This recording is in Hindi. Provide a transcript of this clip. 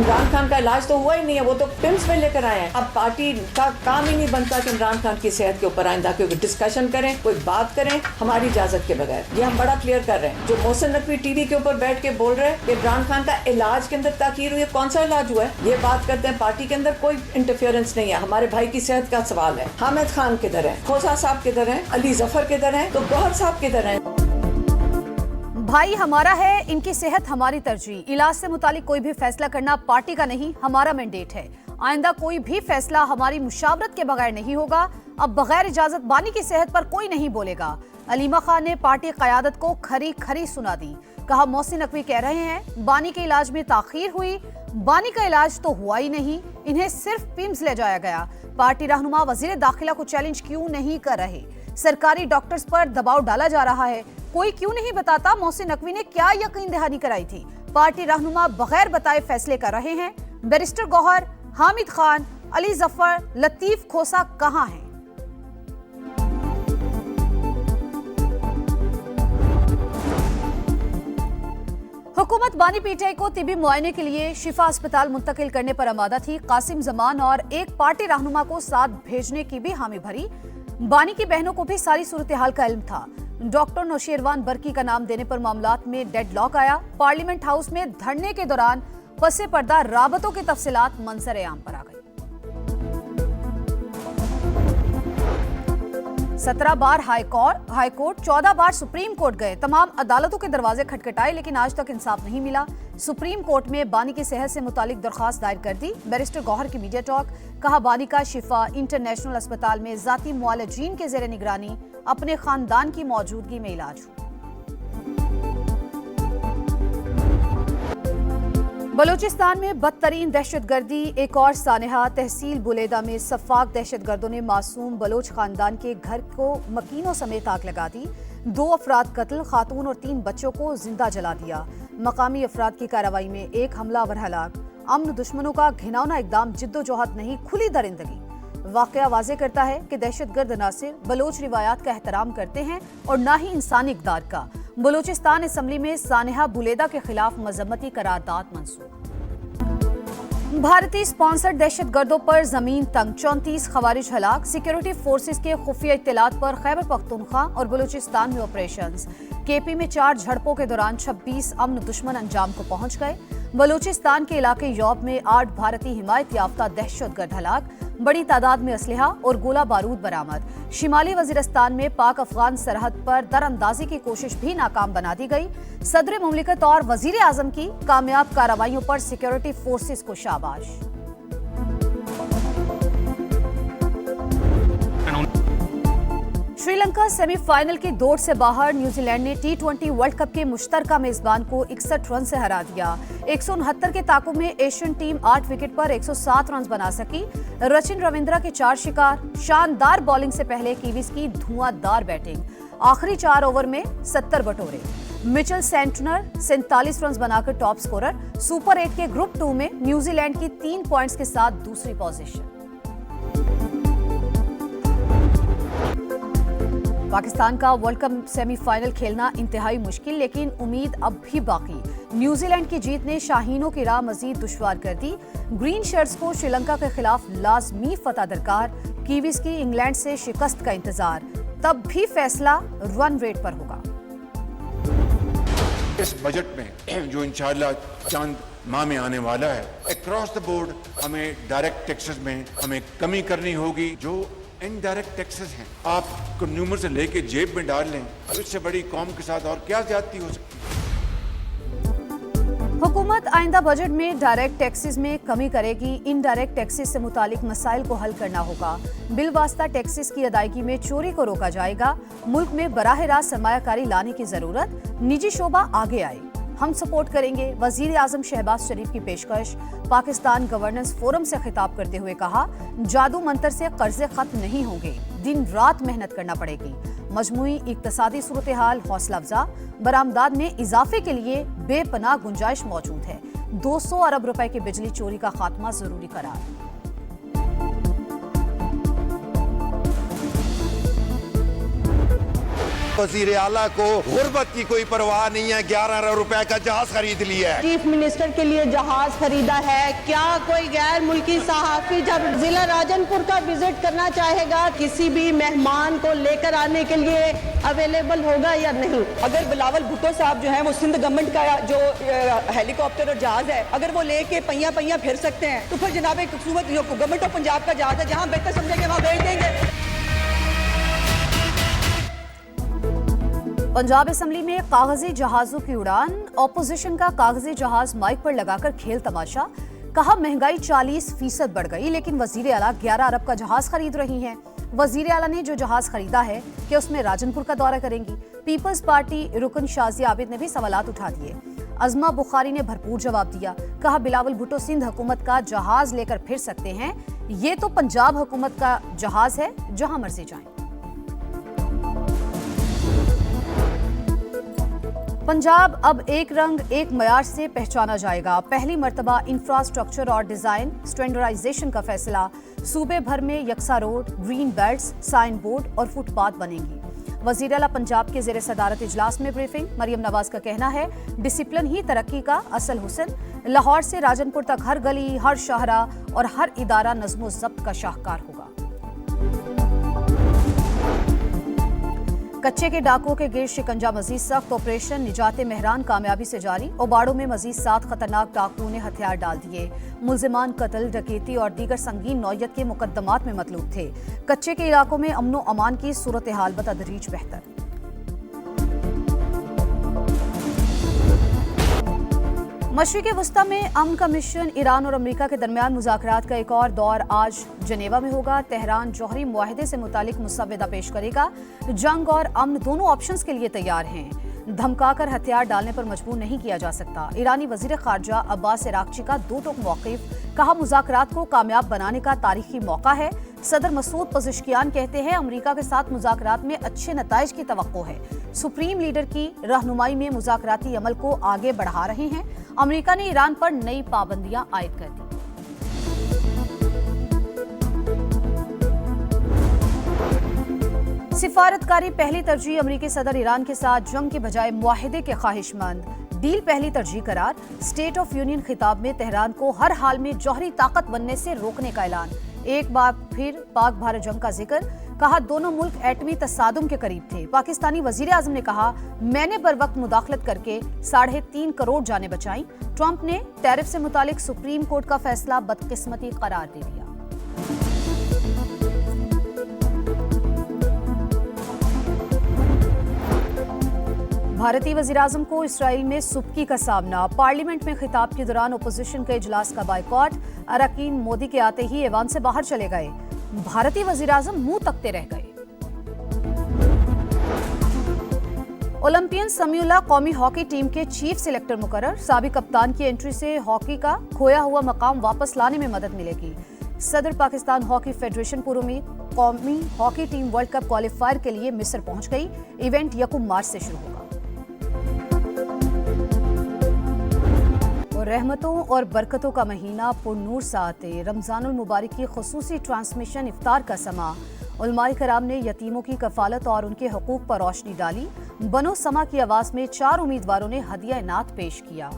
इमरान खान का इलाज तो हुआ ही नहीं है, वो तो पिम्स में लेकर आए हैं। अब पार्टी का काम ही नहीं बनता कि इमरान खान की सेहत के ऊपर आइंदा कोई डिस्कशन करें, कोई बात करें हमारी इजाजत के बगैर। ये हम बड़ा क्लियर कर रहे हैं। जो मोहसिन नकवी टीवी के ऊपर बैठ के बोल रहे हैं कि इमरान खान का इलाज के अंदर ताकीर हुई है, कौन सा इलाज हुआ है? ये बात करते हैं पार्टी के अंदर कोई इंटरफेरेंस नहीं है। हमारे भाई की सेहत का सवाल है। हामिद खान किधर है, खोसा साहब किधर है, अली जफर किधर है, तो गौहर साहब किधर है? भाई हमारा है, इनकी सेहत हमारी तरजीह। इलाज से मुतालिक कोई भी फैसला करना पार्टी का नहीं, हमारा मैंडेट है। आइंदा कोई भी फैसला हमारी मुशावरत के बगैर नहीं होगा। अब बगैर इजाजत बानी की सेहत पर कोई नहीं बोलेगा। अलीमा खान ने पार्टी क़यादत को खरी खरी सुना दी। कहा मोहसिन नकवी कह रहे हैं बानी के इलाज में ताखीर हुई, बानी का इलाज तो हुआ ही नहीं, इन्हें सिर्फ पिम्स ले जाया गया। पार्टी रहनुमा वजीर दाखिला को चैलेंज क्यों नहीं कर रहे? सरकारी डॉक्टर्स पर दबाव डाला जा रहा है, कोई क्यों नहीं बताता मोहसिन नकवी ने क्या यकीन दहानी कराई थी? पार्टी रहनुमा बगैर बताए फैसले कर रहे हैं। बैरिस्टर गौहर, हामिद खान, अली जफर, लतीफ खोसा कहां हैं? हुकूमत बानी पीटीआई को तिबी मुआयने के लिए शिफा अस्पताल मुंतकिल करने पर आमादा थी। कासिम जमान और एक पार्टी रहनुमा को साथ भेजने की भी हामी भरी। बानी की बहनों को भी सारी सूरत हाल का इल्म था। डॉक्टर नौशेरवान बरकी का नाम देने पर मामलात में डेडलॉक आया। पार्लियामेंट हाउस में धरने के दौरान पसे पर्दा राबतों की तफसीलात मंजर आम पर आ गई। 17 बार हाई कोर्ट 14 बार सुप्रीम कोर्ट गए। तमाम अदालतों के दरवाजे खटखटाए लेकिन आज तक इंसाफ नहीं मिला। सुप्रीम कोर्ट में बानी की सेहत से मुतालिक दरखास्त दायर कर दी। बैरिस्टर गौहर की मीडिया टॉक। कहा बानी का शिफा इंटरनेशनल अस्पताल में जाती मुआलजीन के जेर निगरानी अपने खानदान की मौजूदगी में इलाज हुआ। बलूचिस्तान में बदतरीन दहशतगर्दी एक और सानहा। तहसील बुलेदा में सफाक दहशतगर्दों ने मासूम बलोच खानदान के घर को मकीनों समेत आग लगा दी। 2 अफराद कत्ल, खातून और 3 बच्चों को जिंदा जला दिया। मकामी अफराद की कार्रवाई में 1 हमलावर हलाक। अमन दुश्मनों का घिनौना इकदाम जिद्दोजहद नहीं, खुली दरिंदगी। वाकया वाजे करता है कि दहशतगर्द न सिर्फ बलोच रिवायात का एहतराम करते हैं और न ही इंसानी इकदार का। बलूचिस्तान असम्बली में सानहा बुलेदा के खिलाफ मजम्मती करारदाद मंसूर। भारतीय स्पॉन्सर्ड दहशतगर्दों पर जमीन तंग, 34 खवारिज हलाक। सिक्योरिटी फोर्सेस के खुफिया इत्तलात पर खैबर पख्तूनख्वा और बलूचिस्तान में ऑपरेशंस। केपी में 4 झड़पों के दौरान 26 अमन दुश्मन अंजाम को पहुंच गए। बलूचिस्तान के इलाके यौब में 8 भारतीय हिमायत याफ्ता दहशतगर्द हलाक। बड़ी तादाद में असलहा और गोला बारूद बरामद। शिमाली वजीरस्तान में पाक अफगान सरहद पर दरअंदाजी की कोशिश भी नाकाम बना दी गई। सदर मुमलिकत और वजीर आजम की कामयाब कार्रवाइयों पर सिक्योरिटी फोर्सेस को शाबाश। श्रीलंका सेमीफाइनल की दौड़ से बाहर। न्यूजीलैंड ने T20 वर्ल्ड कप के मुश्तरका मेजबान को 61 रन से हरा दिया। 169 के ताकुब में एशियन टीम 8 विकेट पर 107 रन बना सकी। रचिन रविंद्रा के 4 शिकार। शानदार बॉलिंग से पहले कीवीज की धुआंधार बैटिंग। आखिरी 4 ओवर में 70 बटोरे। मिचेल सेंटनर 47 रन बनाकर टॉप स्कोरर। सुपर 8 के ग्रुप 2 में न्यूजीलैंड की 3 पॉइंट्स के साथ दूसरी पोजीशन। पाकिस्तान का वर्ल्ड कप सेमीफाइनल खेलना इंतहाई मुश्किल, लेकिन उम्मीद अब भी बाकी। न्यूजीलैंड की जीत ने शाहीनों की राह मजीद दुश्वार कर दी। ग्रीन शर्ट्स को श्रीलंका के खिलाफ लाजमी फतह दरकार। कीवीज की इंग्लैंड से शिकस्त का इंतजार। तब भी फैसला रन रेट पर होगा। इस बजट में जो इंशाअल्लाह चंद माह में आने वाला है, अक्रॉस द बोर्ड हमें डायरेक्ट टैक्सेस में हमें कमी करनी होगी। जो इनडायरेक्ट टैक्सेस हैं, आप कंज्यूमर से लेके जेब में डाल लें, तो इससे बड़ी कौम के साथ और क्या ज्यादती हो सकती है? हुकूमत आइंदा बजट में डायरेक्ट टैक्सेस में कमी करेगी। इनडायरेक्ट टैक्सेस से मुतालिक मसाइल को हल करना होगा। बिल वास्ता टैक्सेस की अदायगी में चोरी को रोका जाएगा। मुल्क में बराह रास्त सरमायाकारी लाने की जरूरत। निजी शोबा आगे आए, हम सपोर्ट करेंगे। वजीर आजम शहबाज शरीफ की पेशकश। पाकिस्तान गवर्नेंस फोरम से खिताब करते हुए कहा, जादू मंतर से कर्जे खत्म नहीं होंगे, दिन रात मेहनत करना पड़ेगी। मजमूई इक्तसादी सूरत हाल हौसला अफजा। बरामदात में इजाफे के लिए बेपनाह गुंजाइश मौजूद है। 200 अरब रुपए की बिजली चोरी का खात्मा जरूरी करार। वजीर आला को गुर्बत की कोई परवाह नहीं है, 11 अरब रुपए का जहाज खरीद लिया है। चीफ मिनिस्टर के लिए जहाज खरीदा है। क्या कोई गैर मुल्की सहाफी जब जिला राजनपुर का विजिट करना चाहेगा, किसी भी मेहमान को लेकर आने के लिए अवेलेबल होगा या नहीं? अगर बिलावल भुट्टो साहब जो हैं वो सिंध गवर्नमेंट का जो हेलीकॉप्टर और जहाज है, अगर वो लेके पहिया पहिया फिर सकते हैं तो फिर जनाब एक खूबसूरत जो गवर्नमेंट ऑफ पंजाब का जहाज है, जहां बेहतर समझेंगे वहां भेज देंगे। पंजाब असेंबली में कागजी जहाजों की उड़ान, ऑपोजिशन का कागजी जहाज माइक पर लगाकर खेल तमाशा। कहा महंगाई 40% बढ़ गई, लेकिन वजीर आला 11 अरब का जहाज खरीद रही हैं। वजीर आला ने जो जहाज खरीदा है कि उसमें राजनपुर का दौरा करेंगी। पीपल्स पार्टी रुकन शाजिया आबिद ने भी सवालात उठा दिए। अजमा बुखारी ने भरपूर जवाब दिया। कहा बिलावल भुट्टो सिंध हुकूमत का जहाज लेकर फिर सकते हैं, ये तो पंजाब हुकूमत का जहाज है, जहां मर्जी जाएं। पंजाब अब एक रंग एक मयार से पहचाना जाएगा। पहली मर्तबा इंफ्रास्ट्रक्चर और डिजाइन स्टैंडर्डाइजेशन का फैसला। सूबे भर में यकसा road, green belts, sign board और फुटपाथ बनेंगी। वजीर आला पंजाब के ज़ेरे सदारत इजलास में ब्रीफिंग। मरियम नवाज का कहना है डिसिप्लिन ही तरक्की का असल हुस्न। लाहौर से राजनपुर तक हर गली, हर शाहरा और हर इदारा नज़्मो ज़ब्त का शाहकार होगा। कच्चे के डाकुओं के गिर शिकंजा मजीद सख्त। ऑपरेशन निजात मेहरान कामयाबी से जारी। ओबाड़ो में मजीद 7 खतरनाक डाकुओं ने हथियार डाल दिए। मुल्जिमान कत्ल, डकैती और दीगर संगीन नौयत के मुकदमात में मतलूब थे। कच्चे के इलाकों में अमनो अमान की सूरत हाल बतदरीज बेहतर। मशरिक़ वस्ता में अमन का मिशन। ईरान और अमेरिका के दरमियान मुज़ाकरात का एक और दौर आज जनेवा में होगा। तेहरान जौहरी मुआहदे से मुतालिक मुसव्वदा पेश करेगा। जंग और अमन दोनों ऑप्शंस के लिए तैयार हैं। धमकाकर हथियार डालने पर मजबूर नहीं किया जा सकता। ईरानी वजीर खारजा अब्बास इराक्ची का दो टोक मौक़िफ़। कहा मुज़ाकरात को कामयाब बनाने का तारीखी मौका है। सदर मसूद पज़िश्कियान कहते हैं अमेरिका के साथ मुज़ाकरात में अच्छे नताइज की तवक्को है। सुप्रीम लीडर की रहनुमाई में मुज़ाकराती अमल को आगे बढ़ा रहे हैं। अमेरिका ने ईरान पर नई पाबंदियां आयद कर दी। सिफारतकारी पहली तरजीह। अमेरिकी सदर ईरान के साथ जंग के बजाय मुआहदे के ख्वाहिशमंद। डील पहली तरजीह करार। स्टेट ऑफ यूनियन खिताब में तेहरान को हर हाल में जौहरी ताकत बनने से रोकने का ऐलान। एक बार फिर पाक भारत जंग का जिक्र। कहा दोनों मुल्क एटमी तसादुम के करीब थे। पाकिस्तानी वजीर आजम ने कहा मैंने बर वक्त मुदाखलत करके 3.5 करोड़ जानें बचाई। ट्रंप ने टैरिफ से मुतालिक सुप्रीम कोर्ट का फैसला बदकिस्मती करार दे दिया। भारतीय वज़ीर आज़म को इसराइल में सुबकी का सामना। पार्लियामेंट में खिताब के दौरान ओपोजिशन के इजलास का बायकॉट। अरकान मोदी के आते ही ऐवान से बाहर चले गए। भारतीय वज़ीर आज़म मुंह तकते रह गए। ओलंपियन समीउल्लाह कौमी हॉकी टीम के चीफ सिलेक्टर मुकर्रर। साबिक कप्तान की एंट्री से हॉकी का खोया हुआ मकाम वापस लाने में मदद मिलेगी। सदर पाकिस्तान हॉकी फेडरेशन पुरुमीद। कौमी hockey team world cup qualifier के लिए मिस्र पहुंच गई। इवेंट 1 मार्च से शुरू होगा। और रहमतों और बरकतों का महीना पुरनूर साते। रमजानुल मुबारक की खुसूसी ट्रांसमिशन इफ्तार का समा। उलमाए कराम ने यतीमों की कफालत और उनके हकूक पर रोशनी डाली। बनो समा की आवाज़ में 4 उम्मीदवारों ने हदिया इनात पेश किया।